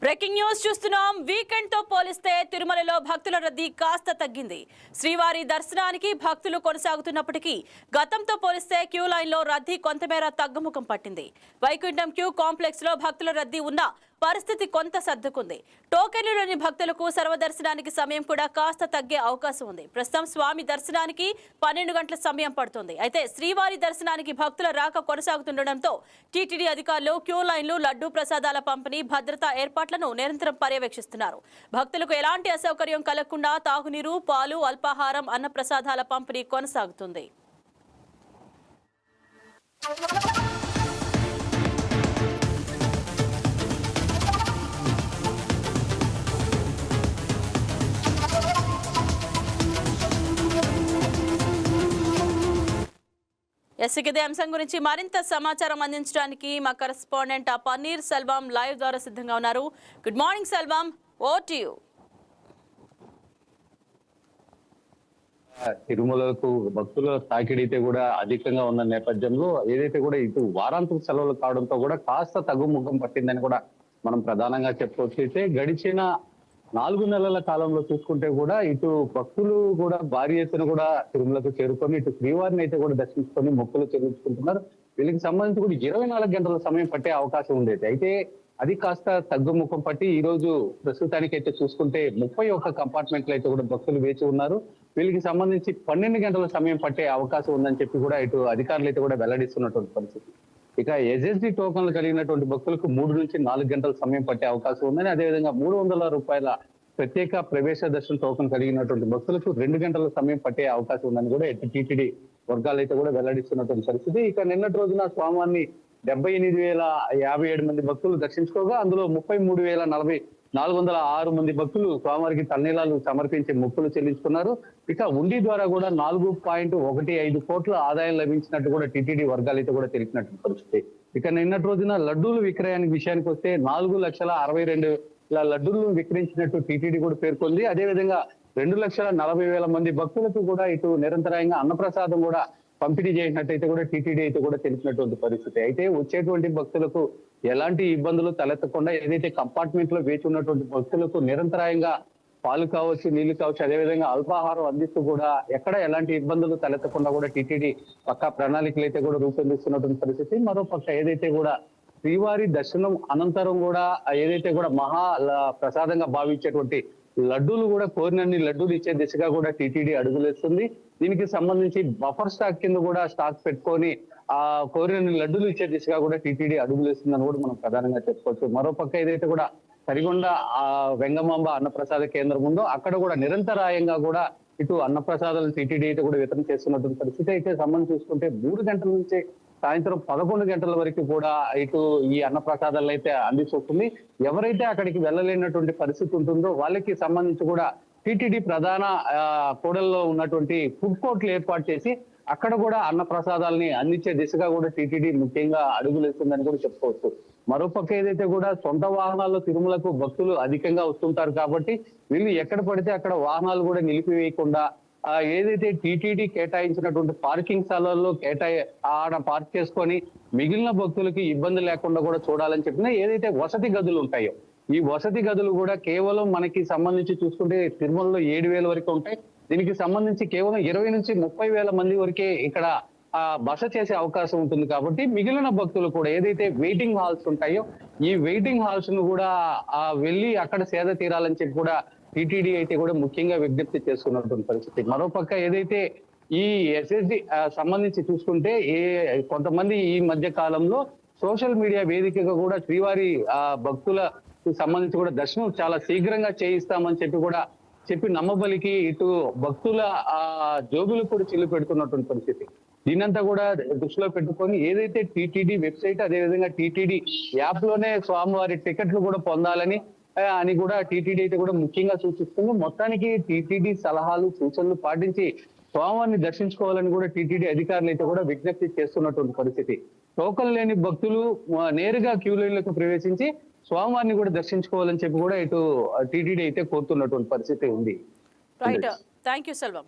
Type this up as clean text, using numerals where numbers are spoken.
Breaking news చూస్తున్నాం. Weekend తో పోలిస్తే తిరుమలలో భక్తుల రద్దీ కాస్త తగ్గింది. శ్రీవారి దర్శనానికి భక్తులు కొనసాగుతున్నప్పటికీ గతంతో పోలిస్తే క్యూ లైన్ లో రద్దీ కొంతమేర తగ్గుముఖం పట్టింది. వైకుంఠం క్యూ కాంప్లెక్స్ లో భక్తుల రద్దీ ఉన్న పరిస్థితి కొంత సర్దుకుంది. టోకెన్లు లేని భక్తులకు సర్వదర్శనానికి సమయం కూడా కాస్త తగ్గే అవకాశం ఉంది. ప్రస్తుతం స్వామి దర్శనానికి 12 గంటల సమయం పడుతుంది. అయితే శ్రీవారి దర్శనానికి భక్తుల రాక కొనసాగుతుండటంతో టీటీడీ అధికారులు క్యూ లైన్లు, లడ్డూ ప్రసాదాల పంపిణీ, భద్రతా ఏర్పాట్లను నిరంతరం పర్యవేక్షిస్తున్నారు. భక్తులకు ఎలాంటి అసౌకర్యం కలగకుండా తాగునీరు, పాలు, అల్పాహారం, అన్న ప్రసాదాల పంపిణీ కొనసాగుతుంది. ఇదే అంశం గురించి మరింత సమాచారం అందించడానికి మా కరెస్పాండెంట్ పన్నీర్ సెల్వం లైవ్ ద్వారా సిద్ధంగా ఉన్నారు. Good morning Selvam, over to you. తిరుమలకు భక్తుల తాకిడి అయితే కూడా అధికంగా ఉన్న నేపథ్యంలో ఏదైతే కూడా ఇటు వారాంతపు సెలవులు కావడంతో కూడా కాస్త తగ్గుముఖం పట్టిందని కూడా మనం ప్రధానంగా చెప్పుకోవచ్చు. అయితే గడిచిన 4 నెలల కాలంలో చూసుకుంటే కూడా ఇటు భక్తులు కూడా భారీ ఎత్తున కూడా తిరుమలకు చేరుకొని ఇటు శ్రీవారిని అయితే కూడా దర్శించుకొని మొక్కులు చెల్లించుకుంటున్నారు. వీళ్ళకి సంబంధించి కూడా 24 గంటల సమయం పట్టే అవకాశం ఉండేది. అయితే అది కాస్త తగ్గుముఖం పట్టి ఈ రోజు ప్రస్తుతానికి అయితే చూసుకుంటే 31 కంపార్ట్మెంట్లు అయితే కూడా భక్తులు వేచి ఉన్నారు. వీళ్ళకి సంబంధించి 12 గంటల సమయం పట్టే అవకాశం ఉందని చెప్పి కూడా ఇటు అధికారులు అయితే కూడా వెల్లడిస్తున్నటువంటి పరిస్థితి. ఇక ఎస్ఎస్డి టోకన్లు కలిగినటువంటి భక్తులకు 3 నుంచి 4 గంటల సమయం పట్టే అవకాశం ఉందని, అదేవిధంగా 300 రూపాయల ప్రత్యేక ప్రవేశ దర్శన టోకన్ కలిగినటువంటి భక్తులకు 2 గంటల సమయం పట్టే అవకాశం ఉందని కూడా టీటీడీ వర్గాలు అయితే కూడా వెల్లడిస్తున్నటువంటి పరిస్థితి. ఇక నిన్నటి రోజున స్వామివారిని 78,057 మంది భక్తులు దర్శించుకోగా అందులో 33,406 మంది భక్తులు స్వామివారికి తన్నీలాలు సమర్పించి మొక్కులు చెల్లించుకున్నారు. ఇక ఉండి ద్వారా కూడా 4.15 కోట్ల ఆదాయం లభించినట్టు కూడా టీటీడీ వర్గాలు అయితే కూడా తెలిపినట్టు పరిస్థితి. ఇక నిన్నటి రోజున లడ్డూలు విక్రయానికి విషయానికి వస్తే 4,62,000 లడ్డూలను విక్రయించినట్టు టీటీడీ కూడా పేర్కొంది. అదేవిధంగా 2,40,000 మంది భక్తులకు కూడా ఇటు నిరంతరాయంగా అన్నప్రసాదం కూడా పంపిణీ చేసినట్టయితే కూడా టీటీడీ అయితే కూడా తెలిసినటువంటి పరిస్థితి. అయితే వచ్చేటువంటి భక్తులకు ఎలాంటి ఇబ్బందులు తలెత్తకుండా ఏదైతే కంపార్ట్మెంట్ లో వేచి ఉన్నటువంటి భక్తులకు నిరంతరాయంగా పాలు కావచ్చు, నీళ్లు కావచ్చు, అదేవిధంగా అల్పాహారం అందిస్తూ కూడా ఎక్కడ ఎలాంటి ఇబ్బందులు తలెత్తకుండా కూడా టీటీడీ పక్కా ప్రణాళికలు అయితే కూడా రూపొందిస్తున్నటువంటి పరిస్థితి. మరోపక్క ఏదైతే కూడా శ్రీవారి దర్శనం అనంతరం కూడా ఏదైతే కూడా మహా ప్రసాదంగా భావించేటువంటి లడ్డూలు కూడా కోరినన్ని లడ్డూలు ఇచ్చే దిశగా కూడా టీటీడీ అడుగులేస్తుంది. దీనికి సంబంధించి బఫర్ స్టాక్ కింద కూడా స్టాక్ పెట్టుకొని ఆ కోరినన్ని లడ్డూలు ఇచ్చే దిశగా కూడా టీటీడీ అడుగులేస్తుందని కూడా మనం ప్రధానంగా చెప్పుకోవచ్చు. మరోపక్క ఏదైతే కూడా సరిగొండ వెంగమాంబ అన్నప్రసాద కేంద్రం ఉందో అక్కడ కూడా నిరంతరాయంగా కూడా ఇటు అన్నప్రసాదాలను టీటీడీ అయితే కూడా వితరణ చేస్తున్నటువంటి పరిస్థితి. అయితే సంబంధం చూసుకుంటే 3 గంటల నుంచి సాయంత్రం 11 గంటల వరకు కూడా ఇటు ఈ అన్నప్రసాదాలు అయితే అందిస్తుంది. ఎవరైతే అక్కడికి వెళ్ళలేనటువంటి పరిస్థితి ఉంటుందో వాళ్ళకి సంబంధించి కూడా టీటీడీ ప్రధాన కూడల్లో ఉన్నటువంటి ఫుడ్ కోర్టులు ఏర్పాటు చేసి అక్కడ కూడా అన్నప్రసాదాలని అందించే దిశగా కూడా టీటీడీ ముఖ్యంగా అడుగులేస్తుందని కూడా చెప్పుకోవచ్చు. మరోపక్క ఏదైతే కూడా సొంత వాహనాల్లో తిరుమలకు భక్తులు అధికంగా వస్తుంటారు కాబట్టి వీళ్ళు ఎక్కడ పడితే అక్కడ వాహనాలు కూడా నిలిపివేయకుండా ఏదైతే టీటీడీ కేటాయించినటువంటి పార్కింగ్ స్థలాల్లో ఆడ పార్క్ చేసుకొని మిగిలిన భక్తులకి ఇబ్బంది లేకుండా కూడా చూడాలని చెప్పిన ఏదైతే వసతి గదులు ఉంటాయో ఈ వసతి గదులు కూడా కేవలం మనకి సంబంధించి చూసుకుంటే తిరుమలలో 7,000 వరకు ఉంటాయి. దీనికి సంబంధించి కేవలం 20 నుంచి 30,000 మంది వరకే ఇక్కడ బస చేసే అవకాశం ఉంటుంది. కాబట్టి మిగిలిన భక్తులు కూడా ఏదైతే వెయిటింగ్ హాల్స్ ఉంటాయో ఈ వెయిటింగ్ హాల్స్ ను కూడా వెళ్ళి అక్కడ సేద తీరాలని చెప్పి కూడా టీటీడీ అయితే కూడా ముఖ్యంగా విజ్ఞప్తి చేస్తున్నటువంటి పరిస్థితి. మరోపక్క ఏదైతే ఈ ఎస్ఎస్డి సంబంధించి చూసుకుంటే కొంతమంది ఈ మధ్య కాలంలో సోషల్ మీడియా వేదికగా కూడా శ్రీవారి భక్తులకు సంబంధించి కూడా దర్శనం చాలా శీఘ్రంగా చేయిస్తామని చెప్పి నమ్మబలికి ఇటు భక్తుల జోబులు కూడా చిల్లు పెడుతున్నటువంటి పరిస్థితి. దీనంతా కూడా దృష్టిలో పెట్టుకొని ఏదైతే టీటీడీ వెబ్సైట్ అదేవిధంగా టీటీడీ యాప్ లోనే స్వామివారి టికెట్లు కూడా పొందాలని అని కూడా టీటీడీ అయితే కూడా ముఖ్యంగా సూచిస్తుంది. మొత్తానికి టీటీడీ సలహాలు సూచనలు పాటించి స్వామివారిని దర్శించుకోవాలని కూడా టీటీడీ అధికారులు అయితే కూడా విజ్ఞప్తి చేస్తున్నటువంటి పరిస్థితి. టోకన్ లేని భక్తులు నేరుగా క్యూ లైన్లకు ప్రవేశించి స్వామివారిని కూడా దర్శించుకోవాలని చెప్పి కూడా ఇటు టీటీడీ అయితే కోరుతున్నటువంటి పరిస్థితి ఉంది. Right, thank you Selvam.